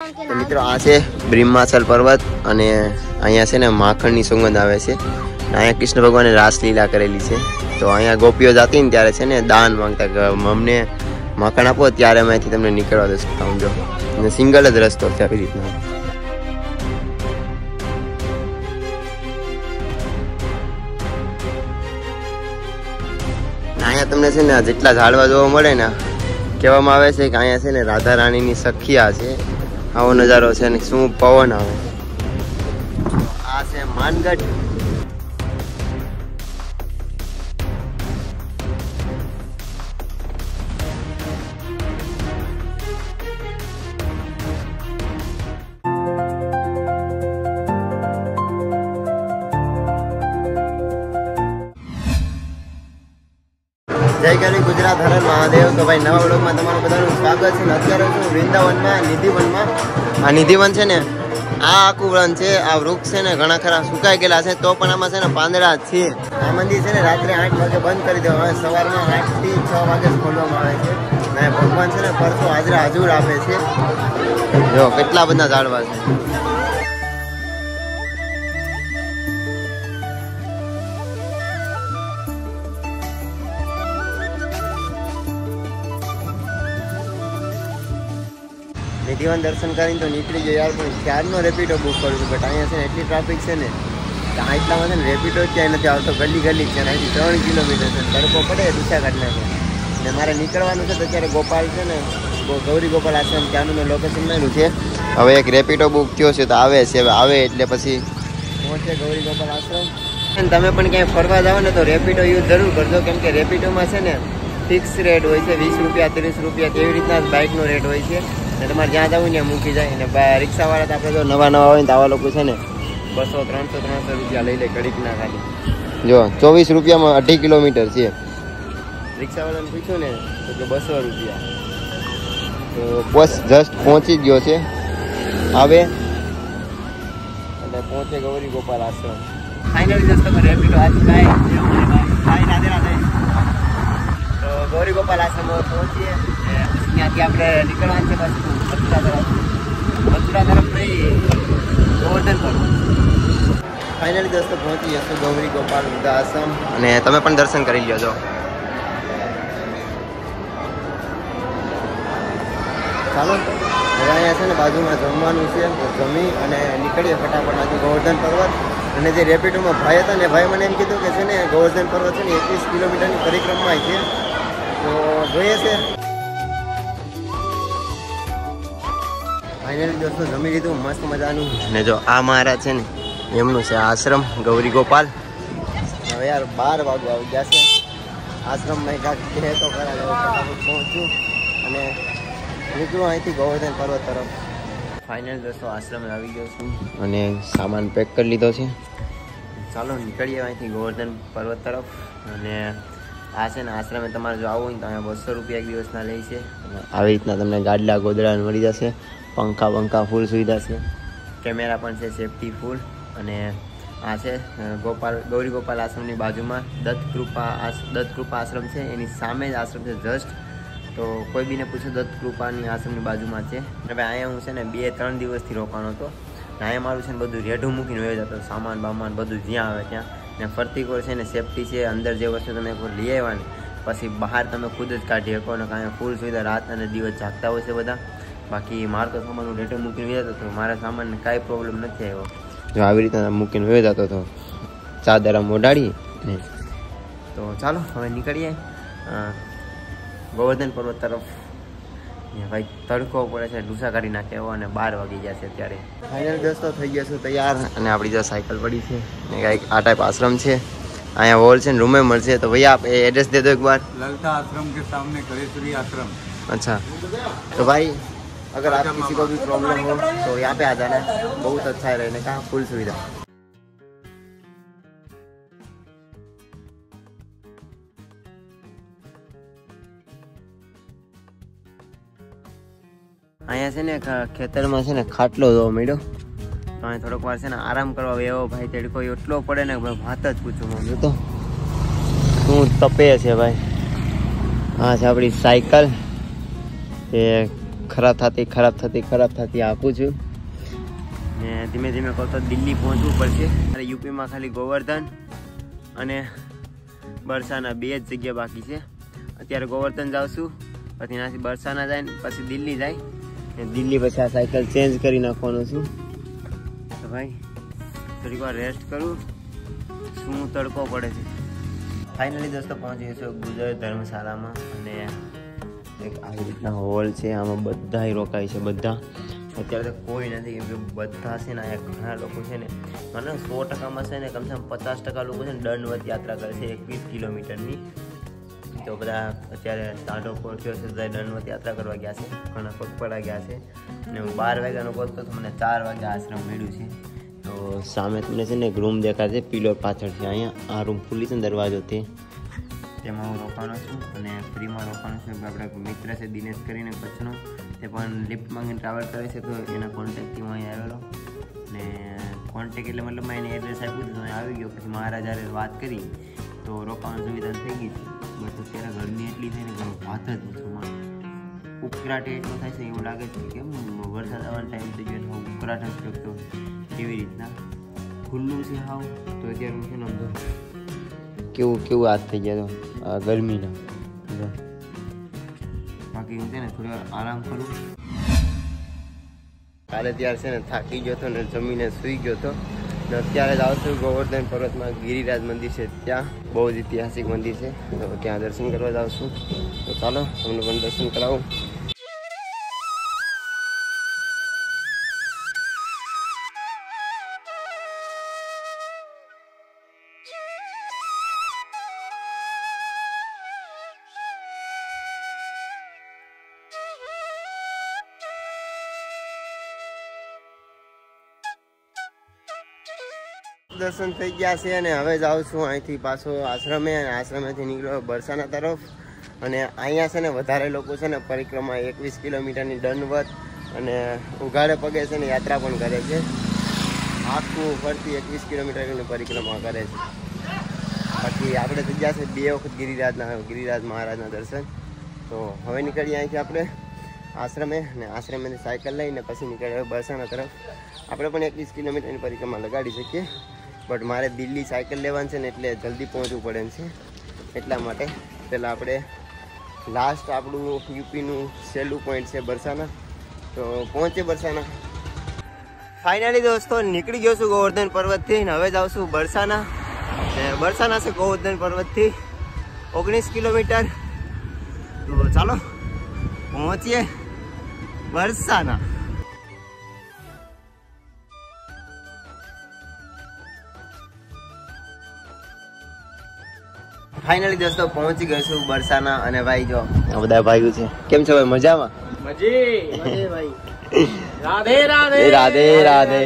તો મિત્રો આ છે બ્રહ્માચલ પર્વત અને અહીંયા છે ને માખણની સુગંધ આવે છે. અહીંયા કૃષ્ણ ભગવાને રાસલીલા કરેલી છે. તો અહીંયા ગોપીઓ જાતી ને ત્યારે છે ને દાન માંગતા કે અમને માખણ આપો ત્યારે અમે અહીંથી તમને નીકળવા દઈશું. સમજો અને સિંગલ જ રસ્તો છે આવી રીતના. અહીંયા તમને છે ને જેટલા ઝાડવા જોવા મળે ને કહેવામાં આવે છે કે અહીંયા છે ને રાધા રાણીની સખિયા છે. આવો નજારો છે અને શું પવન આવે. આ છે માનગઢ. જય ગરી ગુજરાત, હર મહાદેવ. તો ભાઈ નવા બ્લોગમાં તમારું બધાનું સ્વાગત છે. અત્યારે છું વૃંદાવનમાં, નિધિવનમાં. આ નિધિવન છે ને આ આખું વન છે. આ વૃક્ષ છે ને ઘણા ખરા સુકાઈ ગયેલા છે તો પણ આમાં છે ને પાંદડા છે. આ મંદિર છે ને રાત્રે 8 વાગે બંધ કરી દેવામાં આવે, સવારમાં 8 થી 6 વાગે ખોલવામાં આવે છે. અને ભગવાન છે ને પરસો હાજરા હજુર આપે છે. જો કેટલા બધા ઝાડવા છે. નિધિવન દર્શન કરીને તો નીકળી ગયો યાર, પણ ક્યારનો રેપિડો બુક કરું છું. બટ અહીંયા છે ને એટલી ટ્રાફિક છે ને એટલામાં છે ને રેપિડો ક્યાંય નથી આવતો. ગલી ગલી છે ને અહીંથી 3 કિલોમીટર છે. તડકો પડે દુસરા કાઢના છે ને મારે નીકળવાનું છે. તો અત્યારે ગોપાલ છે ને ગૌરી ગોપાલ આશ્રમ ત્યાંનું મેં લોકેશન મળ્યું છે. હવે એક રેપિડો બુક થયો છે તો આવે છે. હવે આવે એટલે પછી પહોંચે ગૌરી ગોપાલ આશ્રમ. તમે પણ ક્યાંય ફરવા જાઓ ને તો રેપિડો યુઝ જરૂર કરજો, કેમ કે રેપિડોમાં છે ને ફિક્સ રેટ હોય છે. 20 રૂપિયા 30 રૂપિયા તેવી રીતના બાઇકનો રેટ હોય છે. તમારે જ્યાં જવું ત્યાં મૂકી જાય. અને રિક્ષાવાળા તો આપણે જો નવા હોય ને તો આવા લોકો છે ને 200 300 રૂપિયા લઈ લે ઘડીકના ખાલી. જો 24 રૂપિયામાં 2.5 કિલોમીટર છે. રિક્ષાવાળાને પૂછ્યું ને તો કે 200 રૂપિયા. તો બસ જસ્ટ પહોંચી જ ગયો છે. આવે અને પહોંચે ગૌરી ગોપાલ આશ્રમ. ફાઇનલી દોસ્તો રેપિડો આજે કાંઈ રાધે રાધે. તો ગૌરી ગોપાલ આશ્રમ પહોંચીએ. ત્યાંથી આપણે નીકળવાનું છે પાછું મથુરા તરફ જઈએ ગોવર્ધન પર. ફાઇનલી દોસ્તો પહોંચી જશું ગૌરી ગોપાલ આશ્રમ અને તમે પણ દર્શન કરી લ્યો. છો ચાલો હવે અહીંયા છે ને બાજુમાં જમવાનું છે. જમી અને નીકળીએ ફટાફટ આજે ગોવર્ધન પર્વત. અને જે રેપિડોમાં ભાઈ હતા ને ભાઈ મને એમ કીધું કે છે ને ગોવર્ધન પર્વત છે ને 21 કિલોમીટરની પરિક્રમા છે. તો જોઈએ છે. ફાઇનલી દોસ્તો જમી લીધું મસ્ત મજાનું. અને જો આ મહારાજ છે ને એમનું છે આશ્રમ ગૌરી ગોપાલ. હવે યાર 12 વાગવા આવી ગયા છે. આશ્રમમાં કાંક કહે તો ખરા ફટાફટ પહોંચ્યું અને નીકળું અહીંથી ગોવર્ધન પર્વત તરફ. ફાઇનલ દોસ્તો આશ્રમે આવી ગયો છું અને સામાન પેક કરી લીધો છે. ચાલો નીકળીએ અહીંથી ગોવર્ધન પર્વત તરફ. અને આ છે ને આશ્રમે તમારે જો આવવું હોય તો અહીંયા 200 રૂપિયા એક દિવસના લે છે. આવી રીતના તમને ગાડલા ગોદડા મળી જશે. પંખા ફૂલ સુવિધા છે. કેમેરા પણ છે સેફટી ફૂલ. અને આ છે ગૌરી ગોપાલ આશ્રમની બાજુમાં દત્તકૃપા આશ્રમ છે. એની સામે જ આશ્રમ છે જસ્ટ. તો કોઈ બીને પૂછો દત્તકૃપાની આશ્રમની બાજુમાં છે. હવે અહીંયા હું છે ને 2-3 દિવસથી રોકાણો હતો. અહીંયા મારું છે ને બધું રેઢું મૂકીને વયો જતો. સામાન બામાન બધું જ્યાં આવે ત્યાં. ને ફરતી કોર છે ને સેફટી છે. અંદર જે વસ્તુ તમે કોઈ લઈ આવ્યા ને પછી બહાર તમે ખુદ જ કાઢી શકો. ને કાંઈ ફૂલ સુવિધા રાત અને દિવસ જાગતા હોય છે બધા. બાકી મારે તો સામાન હું રેઢું મૂકીને વયો જતો હતો. મારા સામાનને કાંઈ પ્રોબ્લેમ નથી આવ્યો. જો આવી રીતના મૂકીને વયો જતો હતો ચાદર મોઢાડી. તો ચાલો હવે નીકળીએ ગોવર્ધન પર્વત તરફ. ભાઈ તડકો પડે છે, ડૂસા કાઢી નાખે એવો. અને 12 વાગી ગયા છે અત્યારે. ફાઇનલ દોસ્તો થઈ ગયા છું તૈયાર. અને આપણી જો સાયકલ પડી છે ને કાંઈક આ ટાઈપ આશ્રમ છે. અહીંયા હોલ છે ને રૂમે મળશે. તો ભૈया आप एड्रेस दे दो एक बार. ललता आश्रम के सामने कलेश्वरी आश्रम. अच्छा तो भाई अगर आप किसी को भी प्रॉब्लम हो तो यहाँ पे आ जाना है. बहुत अच्छा है रहने का, फुल सुविधा. અહીંયા છે ને ખેતરમાં છે ને ખાટલો જોવા મળ્યો. અહીં થોડોક વાર છે ને આરામ કરવા એવો. ભાઈ તડકો એટલો પડે ને વાત જ પૂછું. મમ્મી તો શું તપે છે ભાઈ. હા છે આપણી સાયકલ. એ ખરાબ થતી આપું છું ને ધીમે ધીમે કહું તો દિલ્હી પહોંચવું પડશે. અરે યુપીમાં ખાલી ગોવર્ધન અને બરસાના 2 જ જગ્યા બાકી છે. અત્યારે ગોવર્ધન જાઉં છું, પછી ત્યાંથી બરસાના જાય ને પછી દિલ્હી જાય ને દિલ્હી પછી આ સાયકલ ચેન્જ કરી નાખવાનું છું. તો ભાઈ થોડીક વાર રેસ્ટ કરું, શું તડકો પડે છે. ફાઇનલી દોસ્તો પહોંચી ગયો છું ગુજરાત ધર્મશાળામાં અને એક આવી રીતના હોલ છે. આમાં બધા રોકાય છે. બધા અત્યારે તો કોઈ નથી કેમ કે બધા છે ને અહીંયા ઘણા લોકો છે ને મને 100%માં છે ને કમસે કમ 50% લોકો છે ને દંડવત યાત્રા કરે છે 21 કિલોમીટરની. તો બધા અત્યારે સાંઢો પહોંચ્યો છે, બધા દંડવત યાત્રા કરવા ગયા છે, ઘણા પગપાળા ગયા છે અને હું 12 વાગ્યાનો પહોંચતો તો મને 4 વાગે આશ્રમ મળ્યું છે. તો સામે તમને છે ને એક રૂમ દેખાય છે, પિલર પાછળ છે. અહીંયા આ રૂમ ખુલ્લી છે ને દરવાજોથી, તેમાં હું રોકાવાનો છું અને ફ્રીમાં રોકાવાનો છું. આપણા મિત્ર છે દિનેશ કરીને કચ્છનો, તે પણ લિફ્ટ માંગીને ટ્રાવેલ કરે છે. તો એના કોન્ટેક્ટથી હું અહીં આવેલો ને કોન્ટેક્ટ એટલે મતલબ મેં એને એડ્રેસ આપ્યું તો આવી ગયો. પછી મારા જ્યારે વાત કરી તો રોકાવાની સુવિધા થઈ ગઈ છે. બસ અત્યારે ગરમી એટલી થઈ ને કે વાત જ નથી. ઉકળાટ એટલો થાય છે એવું લાગે છે કેમ વરસાદ આવવાનો ટાઈમ થઈ ગયો એટલે ઉકળાટ જ શકતો કેવી રીતના ખુલ્લું છે હાવ. તો અત્યારે હું છે ને કેવું હાથ થઈ ગયા તો ગરમીના. બાકી હું છે ને થોડી વાર આરામ કરું. કાલે ત્યારે છે ને થાકી ગયો હતો ને જમીને સૂઈ ગયો હતો ને અત્યારે જ આવશું ગોવર્ધન પર્વતમાં ગિરિરાજ મંદિર છે, ત્યાં બહુ જ ઐતિહાસિક મંદિર છે. તો ત્યાં દર્શન કરવા જાઉં છું. તો ચાલો તમને પણ દર્શન કરાવું. દર્શન થઈ ગયા છે અને હવે જાઉં છું અહીંથી પાછો આશ્રમે અને આશ્રમેથી નીકળ્યો બરસાના તરફ. અને અહીંયા છે ને વધારે લોકો છે ને પરિક્રમા 21 કિલોમીટરની દંડવત અને ઉઘાડે પગે છે ને યાત્રા પણ કરે છે. આખું ફરતી 21 કિલોમીટરની પરિક્રમા કરે છે. બાકી આપણે થઈ ગયા છે 2 વખત ગિરિરાજ મહારાજના દર્શન. તો હવે નીકળીએ અહીંથી આપણે આશ્રમે અને આશ્રમેથી સાયકલ લઈને પછી નીકળ્યો બરસાના તરફ. આપણે પણ 21 કિલોમીટરની પરિક્રમા લગાડી શકીએ, બટ મારે દિલ્હી સાયકલ લેવાની છે ને એટલે જલ્દી પહોંચવું પડે છે. એટલા માટે પહેલાં આપણે લાસ્ટ આપણું યુપીનું છેલ્લું પોઈન્ટ છે બરસાના. તો પહોંચે બરસાના. ફાઇનલી દોસ્તો નીકળી ગયો છું ગોવર્ધન પર્વતથી ને હવે જાઉં છું બરસાના. બરસાના છે ગોવર્ધન પર્વતથી 19 કિલોમીટર. તો ચાલો પહોંચીએ બરસાના. ફાઇનલી દોસ્તો પહોંચી ગયો છું બરસાના. અને ભાઈ જો આ બધા ભાઈઓ છે, કેમ છો ભાઈ? મજામાં? ભાઈ રાધે રાધે રાધે રાધે.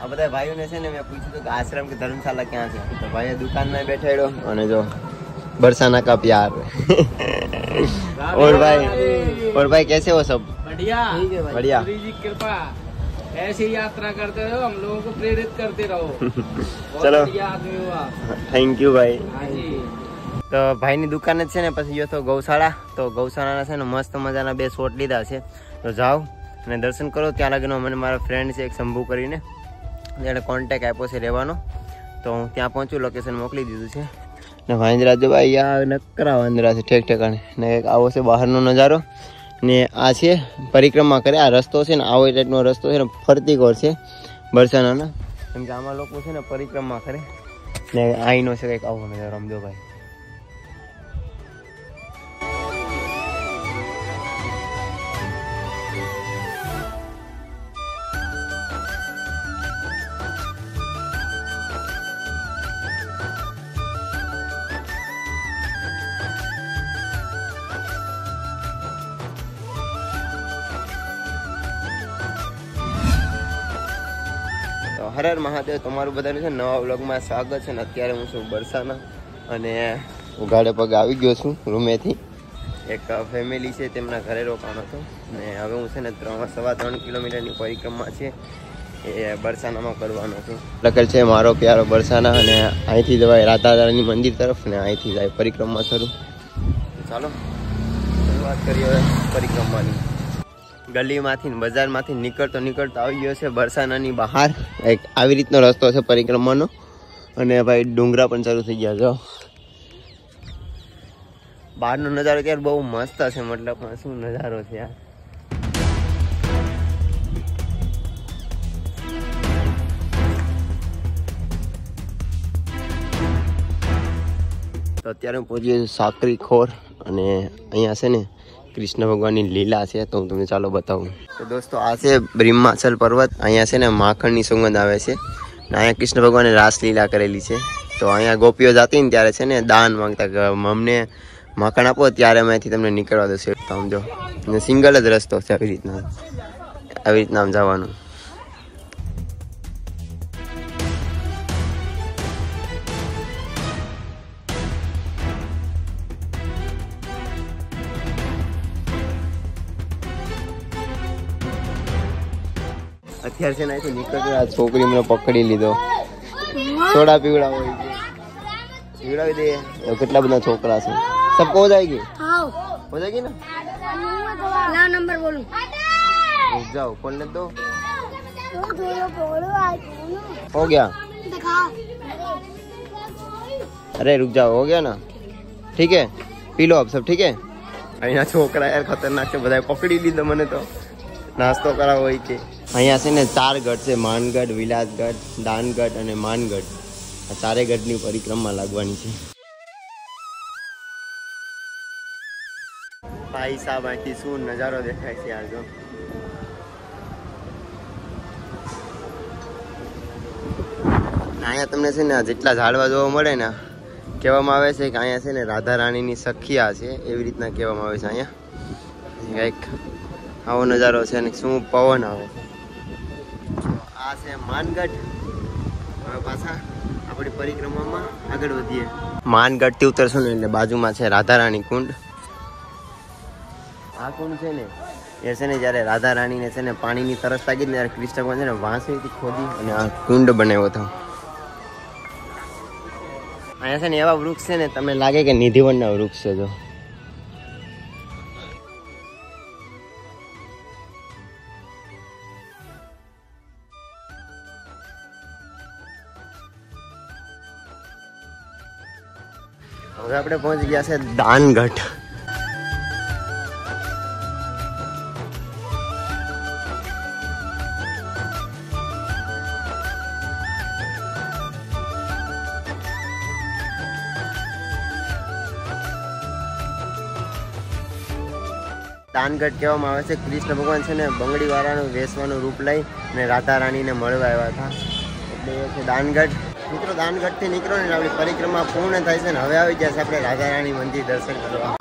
આ બધા ભાઈઓને છે ને મેં પૂછ્યું કે આશ્રમ કે ધર્મશાલા ક્યાં છે, તો ભાઈ દુકાનમાં બેઠેલો અને જો बरसाना का प्यार. और भाई कैसे हो सब? बढ़िया बढ़िया. जी कृपा ऐसी यात्रा करते रहो, हम लोगों को प्रेरित करते रहो. चलो आदमी हुआ. थैंक यू भाई. तो भाई ની દુકાન જ છે ને પછી જો તો ગૌશાળા. તો ગૌશાળાના છે ને મસ્ત મજાના 2 શોટ લીધા છે. તો જાઓ અને દર્શન કરો. ત્યાં લગીનો મને મારા ફ્રેન્ડ છે એક શંભુ કરીને, એને કોન્ટેક્ટ આપ્યો છે રહેવાનો. તો હું ત્યાં પહોંચું, લોકેશન મોકલી દીધું છે. ને વાંદરા જો ભાઈ આ નકરા વાંદરા છે ઠેક ઠેકાણે. ને આવો છે બહારનો નજારો ને આ છે પરિક્રમા કરે. આ રસ્તો છે ને આવો ટાઈપનો રસ્તો છે ને ફરતી કોર છે બરસાનાના, કેમ કે આમાં લોકો છે ને પરિક્રમા કરે. ને અહીંનો છે કંઈક આવો નજારો સમજો ભાઈ. હર હર મહાદેવ. તમારું બધાનું છે નવા વ્લોગમાં સ્વાગત છે. ને અત્યારે હું છું બરસાના અને ઉઘાડે પગે આવી ગયો છું રૂમેથી. એક ફેમિલી છે તેમના ઘરે રોકાણ હતો ને હવે હું છે ને 3.25 કિલોમીટરની પરિક્રમા છે એ બરસાનામાં કરવાનો છું. લખેલ છે મારો પ્યારો બરસાના અને અહીંથી જવાય રાધારાની મંદિર તરફ ને અહીંથી જાય પરિક્રમા શરૂ. ચાલો શરૂઆત કરી હવે પરિક્રમાની. ગલીમાંથી ને બજારમાંથી નીકળતો આવી ગયો છે બરસાનાની બહાર. એક આવી રીતનો રસ્તો છે પરિક્રમાનો અને ભાઈ ડુંગરા પણ ચાલુ થઈ ગયા. જો બહારનો નજારો ત્યારે બહુ મસ્ત છે, મતલબ શું નજારો છે યાર. તો અત્યારે હું પહોંચી સાકરી ખોર અને અહીંયા છે ને કૃષ્ણ ભગવાનની લીલા છે, તો હું તમને ચાલો બતાવું. તો દોસ્તો આ છે બ્રહ્માચલ પર્વત. અહીંયા છે ને માખણની સુગંધ આવે છે ને અહીંયા કૃષ્ણ ભગવાને રાસલીલા કરેલી છે. તો અહીંયા ગોપીઓ જાતી ને ત્યારે છે ને દાન માંગતા કે અમને માખણ આપો, ત્યારે અમે અહીંથી તમને નીકળવા દો. સમજો ને સિંગલ જ રસ્તો છે આવી રીતના આમ જવાનું. અત્યારે છે ને અહીંથી નીકળતો આ છોકરી મને પકડી લીધો. સોડા પીવડાવો પીવડાવી દે. કેટલા બધા છોકરા છે. सबको हो जाएगी? हो जाएगी ना? ना नंबर बोलूं? रुक जाओ, खोलने दो. हो गया? अरे रुक जाओ, हो गया ना? ठीक है, पी लो अब सब. ठीक है. અહીંયા છોકરા યાર ખતરનાક છે, બધા પકડી લીધો મને. તો નાસ્તો કરાવો હોય છે. અહીંયા છે ને 4 ગઢ છે: માનગઢ, વિલાસગઢ, દાનગઢ અને માનગઢ. આ 4 ગઢની પરિક્રમા લાગવાની છે. ભાઈ સાહેબ અહીંથી શું નજારો દેખાય છે યાર. જો અહીંયા તમને છે ને જેટલા ઝાડવા જોવા મળે ને, કહેવામાં આવે છે કે અહીંયા છે ને રાધા રાણીની સખિયા છે, એવી રીતના કહેવામાં આવે છે. અહીંયા કંઈક આવો નજારો છે અને શું પવન આવે. આ છે માનગઢ. હવે પાછા આપણી પરિક્રમામાં આગળ વધીએ. માનગઢથી ઉતરશું ને એટલે બાજુમાં છે રાધા રાણી કુંડ. આ કુંડ છે ને એ છે ને જ્યારે રાધા રાણીને છે ને પાણીની તરસ લાગી ને ત્યારે કૃષ્ણ ભગવાન છે ને વાંસળીથી ખોદી અને આ કુંડ બનાવ્યો હતો. અહીંયા છે ને એવા વૃક્ષ છે ને તમને લાગે કે નિધિવનના વૃક્ષ છે. જો હવે આપણે પહોંચી ગયા છે દાનગઢ. દાનગઢ કહેવામાં આવે છે. કૃષ્ણ ભગવાન છે ને બંગડી વાળાનું વેસવાનું રૂપ લઈ અને રાધા રાણીને મળવા આવ્યા હતા, એટલે એ છે દાનગઢ. મિત્રો દાનગઢથી નીકળો ને આપણી પરિક્રમા પૂર્ણ થાય છે ને હવે આવી ગયા છે આપણે રાધા રાણી મંદિર દર્શન કરવા.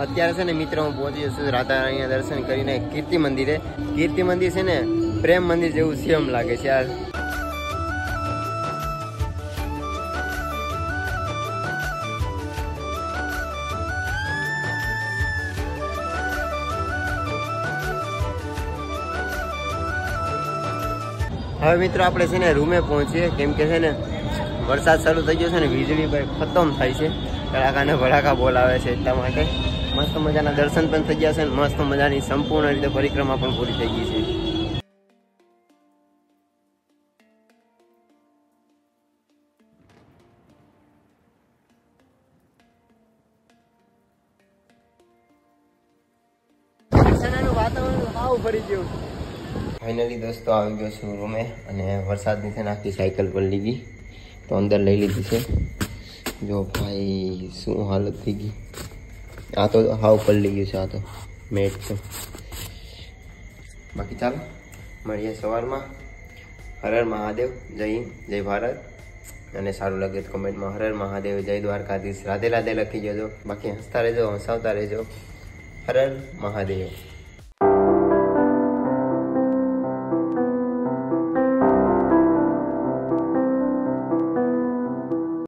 અત્યારે છે ને મિત્રો હું પહોંચી જશું રાધા રાણીના દર્શન કરીને કીર્તિ મંદિરે. કીર્તિ મંદિર છે ને પ્રેમ મંદિર જેવું સેમ લાગે છે યાર. હવે મિત્રો આપણે છે ને રૂમે પહોંચીએ, કેમ કે છે ને વરસાદ શરૂ થઈ ગયો છે ને વીજળી ભાઈ ખતમ થાય છે, કડાકાને ભડાકા બોલાવે છે. એટલા માટે મસ્ત મજાના દર્શન પણ થઈ ગયા છે અને મસ્ત મજાની સંપૂર્ણ રીતે પરિક્રમા પણ પૂરી થઈ ગઈ છે. વાતાવરણ આવું ફરી ગયું. ફાઇનલી દોસ્તો આવી ગયો છું રૂમે અને વરસાદની છે ને આખી સાયકલ પલળી ગઈ તો અંદર લઈ લીધી છે. જો ભાઈ શું હાલત થઈ ગઈ. આ તો હાવ પલળી ગયું છે. આ તો મેટ છે. બાકી ચાલો મળીએ સવારમાં. હર હર મહાદેવ. જય હિન્દ, જય ભારત. અને સારું લાગે તો કમેન્ટમાં હર હર મહાદેવ, જય દ્વારકાધીશ, રાધે રાધે લખી જજો. બાકી હસતા રહેજો, હસાવતા રહેજો. હર હર મહાદેવ.